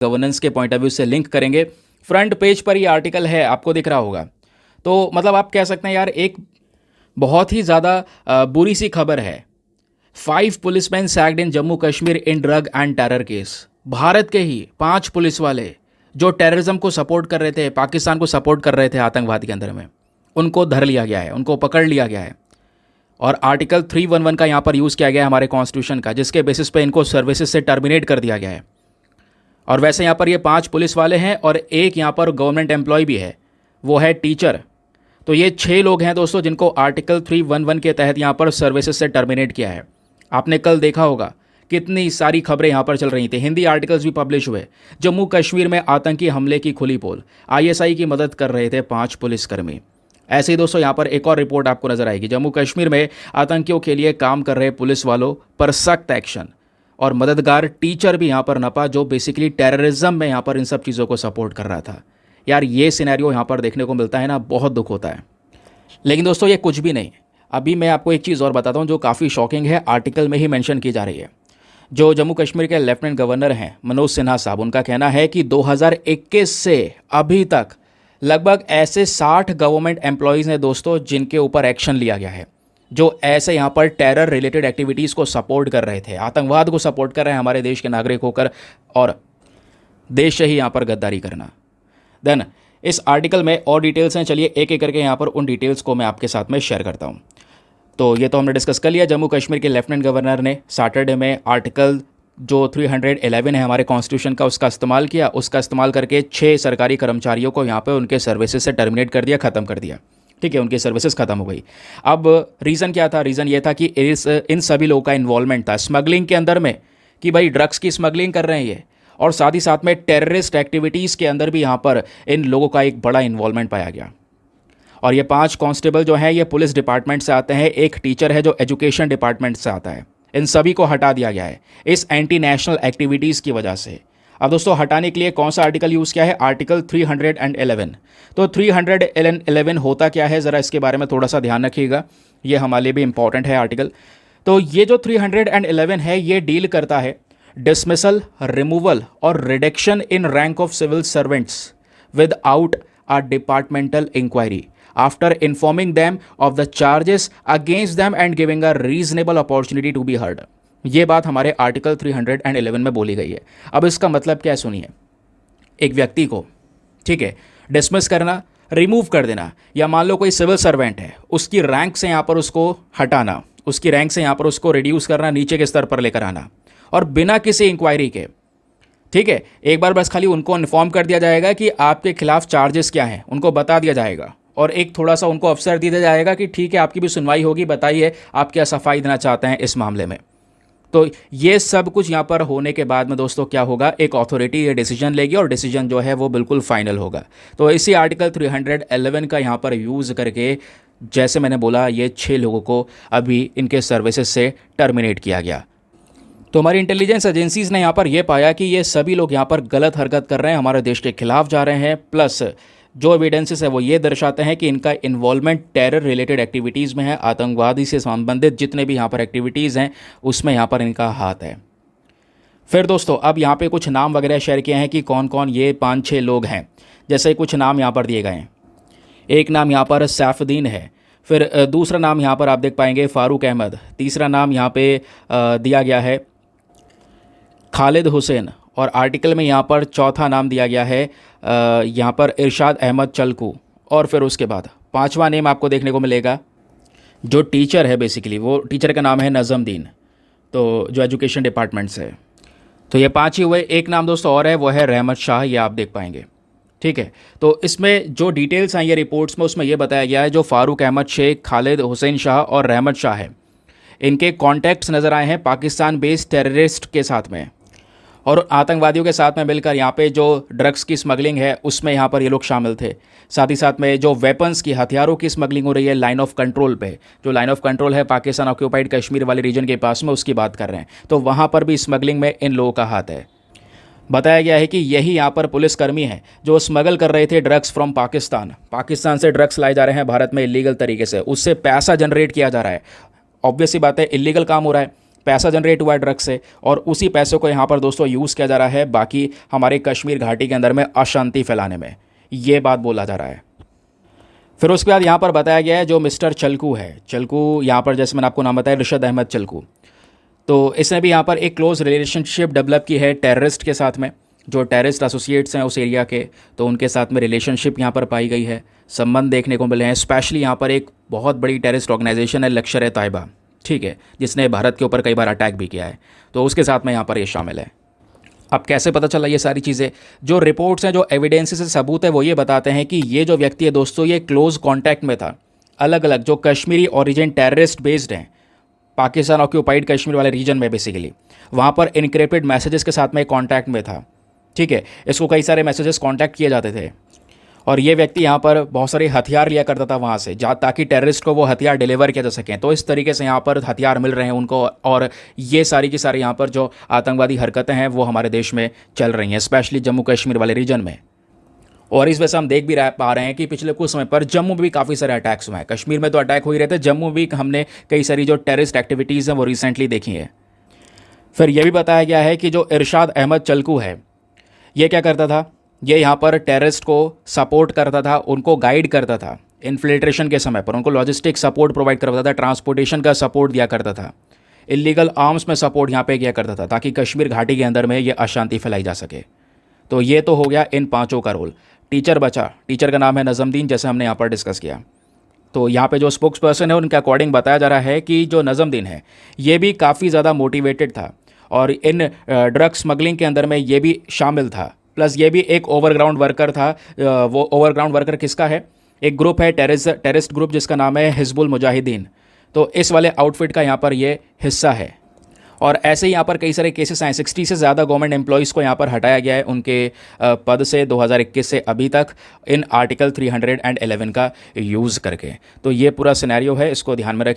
Governance के point of view से link करेंगे। फ्रंट पेज पर ये आर्टिकल है, आपको दिख रहा होगा। तो मतलब आप कह सकते हैं यार एक बहुत ही ज़्यादा बुरी सी खबर है। 5 policemen sacked in Jammu Kashmir in drug and terror case. Bharat के ही 5 पुलिस वाले जो टेररिज्म को सपोर्ट कर रहे थे, पाकिस्तान को सपोर्ट कर रहे थे आतंकवाद के अंदर में, उनको धर लिया गया है, उनको पकड़ लिया गया है। और आर्टिकल 311 का यहाँ पर यूज़ किया गया है हमारे कॉन्स्टिट्यूशन का, जिसके बेसिस पे इनको सर्विसेज से टर्मिनेट कर दिया गया है। और वैसे यहाँ पर ये 5 पुलिस वाले हैं और एक यहाँ पर गवर्नमेंट एम्प्लॉय भी है, वो है टीचर। तो ये 6 लोग हैं दोस्तों जिनको आर्टिकल 311 के तहत यहाँ पर सर्विसेज से टर्मिनेट किया है। आपने कल देखा होगा कितनी सारी खबरें यहाँ पर चल रही थी, हिंदी आर्टिकल्स भी पब्लिश हुए। जम्मू कश्मीर में आतंकी हमले की खुली पोल, आईएसआई की मदद कर रहे थे 5 पुलिसकर्मी। ऐसे ही दोस्तों यहाँ पर एक और रिपोर्ट आपको नजर आएगी। जम्मू कश्मीर में आतंकियों के लिए काम कर रहे पुलिस वालों पर सख्त एक्शन, और मददगार टीचर भी यहाँ पर नपा जो बेसिकली टेररिज्म में यहाँ पर इन सब चीज़ों को सपोर्ट कर रहा था। यार ये सिनेरियो यहाँ पर देखने को मिलता है ना, बहुत दुख होता है। लेकिन दोस्तों ये कुछ भी नहीं, अभी मैं आपको एक चीज़ और बताता हूँ जो काफ़ी शॉकिंग है, आर्टिकल में ही मेंशन की जा रही है। जो जम्मू कश्मीर के लेफ्टिनेंट गवर्नर हैं मनोज सिन्हा साहब, उनका कहना है कि 2021 से अभी तक लगभग ऐसे 60 गवर्नमेंट एम्प्लॉयज़ हैं दोस्तों जिनके ऊपर एक्शन लिया गया है, जो ऐसे यहाँ पर टेरर रिलेटेड एक्टिविटीज़ को सपोर्ट कर रहे थे, आतंकवाद को सपोर्ट कर रहे हैं हमारे देश के नागरिक होकर, और देश से ही यहाँ पर गद्दारी करना। देन इस आर्टिकल में और डिटेल्स हैं, चलिए एक एक करके यहाँ पर उन डिटेल्स को मैं आपके साथ में शेयर करता हूँ। तो ये तो हमने डिस्कस कर लिया, जम्मू कश्मीर के लेफ्टिनेंट गवर्नर ने सैटरडे में आर्टिकल जो 311 है हमारे कॉन्स्टिट्यूशन का, उसका इस्तेमाल किया। उसका इस्तेमाल करके 6 सरकारी कर्मचारियों को यहाँ पे उनके सर्विसेज से टर्मिनेट कर दिया, ख़त्म कर दिया। ठीक है, उनकी सर्विसेज खत्म हो गई। अब रीज़न क्या था? रीज़न ये था कि इन सभी लोगों का इन्वॉल्वमेंट था स्मगलिंग के अंदर में, कि भाई ड्रग्स की स्मगलिंग कर रहे हैं ये, और साथ ही साथ में टेररिस्ट एक्टिविटीज़ के अंदर भी यहाँ पर इन लोगों का एक बड़ा इन्वॉल्वमेंट पाया गया। और ये 5 कांस्टेबल जो हैं ये पुलिस डिपार्टमेंट से आते हैं, एक टीचर है जो एजुकेशन डिपार्टमेंट से आता है। इन सभी को हटा दिया गया है इस एंटी नेशनल एक्टिविटीज़ की वजह से। अब दोस्तों हटाने के लिए कौन सा आर्टिकल यूज़ किया है? आर्टिकल 311। तो 311 होता क्या है, ज़रा इसके बारे में थोड़ा सा ध्यान रखिएगा, ये हमारे लिए भी इंपॉर्टेंट है आर्टिकल। तो ये जो 311 है ये डील करता है डिसमिसल, रिमूवल और reduction in rank of civil servants without a departmental inquiry after informing them of the charges against them and giving a reasonable opportunity to be heard. ये बात हमारे आर्टिकल 311 में बोली गई है। अब इसका मतलब क्या है सुनिए, एक व्यक्ति को, ठीक है, डिसमिस करना, रिमूव कर देना, या मान लो कोई सिविल सर्वेंट है उसकी रैंक से यहाँ पर उसको हटाना, उसकी रैंक से यहाँ पर उसको रिड्यूस करना, नीचे के स्तर पर लेकर आना, और बिना किसी इंक्वायरी के। ठीक है, एक बार बस खाली उनको इन्फॉर्म कर दिया जाएगा कि आपके खिलाफ चार्जेस क्या हैं, उनको बता दिया जाएगा, और एक थोड़ा सा उनको अवसर दिया जाएगा कि ठीक है आपकी भी सुनवाई होगी, बताइए आप क्या सफाई देना चाहते हैं इस मामले में। तो ये सब कुछ यहाँ पर होने के बाद में दोस्तों क्या होगा, एक अथॉरिटी ये डिसीजन लेगी और डिसीजन जो है वो बिल्कुल फाइनल होगा। तो इसी आर्टिकल 311 का यहाँ पर यूज़ करके, जैसे मैंने बोला, ये 6 लोगों को अभी इनके सर्विसेज से टर्मिनेट किया गया। तो हमारी इंटेलिजेंस एजेंसीज़ ने यहाँ पर यह पाया कि ये सभी लोग यहाँ पर गलत हरकत कर रहे हैं, हमारे देश के खिलाफ जा रहे हैं, प्लस जो एविडेंसेस है वो ये दर्शाते हैं कि इनका इन्वॉल्वमेंट टेरर रिलेटेड एक्टिविटीज़ में है, आतंकवादी से संबंधित जितने भी यहाँ पर एक्टिविटीज़ हैं उसमें यहाँ पर इनका हाथ है। फिर दोस्तों अब यहाँ पे कुछ नाम वगैरह शेयर किए हैं कि कौन कौन ये 5-6 लोग हैं। जैसे कुछ नाम यहाँ पर दिए गए हैं। एक नाम यहाँ पर सैफुद्दीन है, फिर दूसरा नाम यहाँ पर आप देख पाएंगे फारूक अहमद, तीसरा नाम यहाँ पे दिया गया है खालिद हुसैन, और आर्टिकल में यहाँ पर चौथा नाम दिया गया है यहाँ पर इरशाद अहमद चलकू, और फिर उसके बाद 5वां नेम आपको देखने को मिलेगा जो टीचर है, बेसिकली वो टीचर का नाम है नज़मुद्दीन, तो जो एजुकेशन डिपार्टमेंट से है। तो ये 5 ही हुए। एक नाम दोस्तों और है, वो है रहमत शाह, ये आप देख पाएंगे। ठीक है, तो इसमें जो डिटेल्स आई है रिपोर्ट्स में उसमें यह बताया गया है जो फारूक अहमद शेख, खालिद हुसैन शाह और रहमत शाह है, इनके कॉन्टैक्ट्स नज़र आए हैं पाकिस्तान बेस्ड टेररिस्ट के साथ में, और आतंकवादियों के साथ में मिलकर यहाँ पे जो ड्रग्स की स्मगलिंग है उसमें यहाँ पर ये लोग शामिल थे। साथ ही साथ में जो वेपन्स की, हथियारों की स्मगलिंग हो रही है लाइन ऑफ कंट्रोल पे, जो लाइन ऑफ कंट्रोल है पाकिस्तान ऑक्यूपाइड कश्मीर वाले रीजन के पास में, उसकी बात कर रहे हैं, तो वहाँ पर भी स्मगलिंग में इन लोगों का हाथ है। बताया गया है कि यही यहाँ पर पुलिसकर्मी हैं जो स्मगल कर रहे थे ड्रग्स फ्रॉम पाकिस्तान से ड्रग्स लाए जा रहे हैं भारत में इलीगल तरीके से, उससे पैसा जनरेट किया जा रहा है। ऑब्वियस सी बात है, इलीगल काम हो रहा है, पैसा जनरेट हुआ है ड्रग्स से, और उसी पैसे को यहाँ पर दोस्तों यूज़ किया जा रहा है बाकी हमारे कश्मीर घाटी के अंदर में अशांति फैलाने में, ये बात बोला जा रहा है। फिर उसके बाद यहाँ पर बताया गया है जो मिस्टर चलकू है, चलकू यहाँ पर जैसे मैंने आपको नाम बताया रिशद अहमद चलकू, तो इसने भी यहाँ पर एक क्लोज रिलेशनशिप डेवलप की है टेररिस्ट के साथ में, जो टेररिस्ट एसोसिएट्स हैं उस एरिया के, तो उनके साथ में रिलेशनशिप यहाँ पर पाई गई है, संबंध देखने को मिले हैं। स्पेशली यहाँ पर एक बहुत बड़ी टेररिस्ट ऑर्गेनाइजेशन है लश्कर-ए-तैयबा, ठीक है, जिसने भारत के ऊपर कई बार अटैक भी किया है, तो उसके साथ में यहाँ पर ये शामिल है। अब कैसे पता चला ये सारी चीज़ें? जो रिपोर्ट्स हैं, जो एविडेंसेस से सबूत है, वो ये बताते हैं कि ये जो व्यक्ति है दोस्तों, ये क्लोज कॉन्टैक्ट में था अलग अलग जो कश्मीरी ओरिजिन टेररिस्ट बेस्ड हैं पाकिस्तान ऑक्यूपाइड कश्मीर वाले रीजन में, बेसिकली वहाँ पर इनक्रिप्टेड मैसेजेस के साथ में कॉन्टैक्ट में था, ठीक है। इसको कई सारे मैसेजेस कॉन्टैक्ट किए जाते थे, और ये व्यक्ति यहाँ पर बहुत सारे हथियार लिया करता था वहाँ से, ताकि टेररिस्ट को वो हथियार डिलीवर किया जा सकें। तो इस तरीके से यहाँ पर हथियार मिल रहे हैं उनको, और ये सारी की सारी यहाँ पर जो आतंकवादी हरकतें हैं वो हमारे देश में चल रही हैं, स्पेशली जम्मू कश्मीर वाले रीजन में। और इस वजह से हम देख भी पा रहे हैं कि पिछले कुछ समय पर जम्मू में भी काफ़ी सारे अटैक्स हुए हैं। कश्मीर में तो अटैक हो ही रहते, जम्मू में भी हमने कई सारी जो टेररिस्ट एक्टिविटीज़ हैं वो रिसेंटली देखी है। फिर यह भी बताया गया है कि जो इरशाद अहमद चलकू है, ये क्या करता था, ये यहाँ पर टेररिस्ट को सपोर्ट करता था, उनको गाइड करता था इन्फिल्ट्रेशन के समय पर, उनको लॉजिस्टिक सपोर्ट प्रोवाइड करता था, ट्रांसपोर्टेशन का सपोर्ट दिया करता था, इलीगल आर्म्स में सपोर्ट यहाँ पे किया करता था, ताकि कश्मीर घाटी के अंदर में ये अशांति फैलाई जा सके। तो ये तो हो गया इन पांचों का रोल। टीचर बचा, टीचर का नाम है नज़मुद्दीन, जैसे हमने यहाँ पर डिस्कस किया। तो यहाँ पे जो स्पोक्स पर्सन है उनके अकॉर्डिंग बताया जा रहा है कि जो नज़मुद्दीन है ये भी काफ़ी ज़्यादा मोटिवेटेड था, और इन ड्रग स्मगलिंग के अंदर में ये भी शामिल था। प्लस ये भी एक ओवरग्राउंड वर्कर था। वो ओवरग्राउंड वर्कर किसका है? एक ग्रुप है, टेररिस्ट ग्रुप, जिसका नाम है हिजबुल मुजाहिदीन। तो इस वाले आउटफिट का यहाँ पर ये हिस्सा है। और ऐसे ही यहाँ पर कई सारे केसेस आए, 60 से ज़्यादा गवर्नमेंट एम्प्लॉयज़ को यहाँ पर हटाया गया है उनके पद से 2021 से अभी तक, इन आर्टिकल 311 का यूज़ करके। तो ये पूरा सिनेरियो है, इसको ध्यान में रखिए।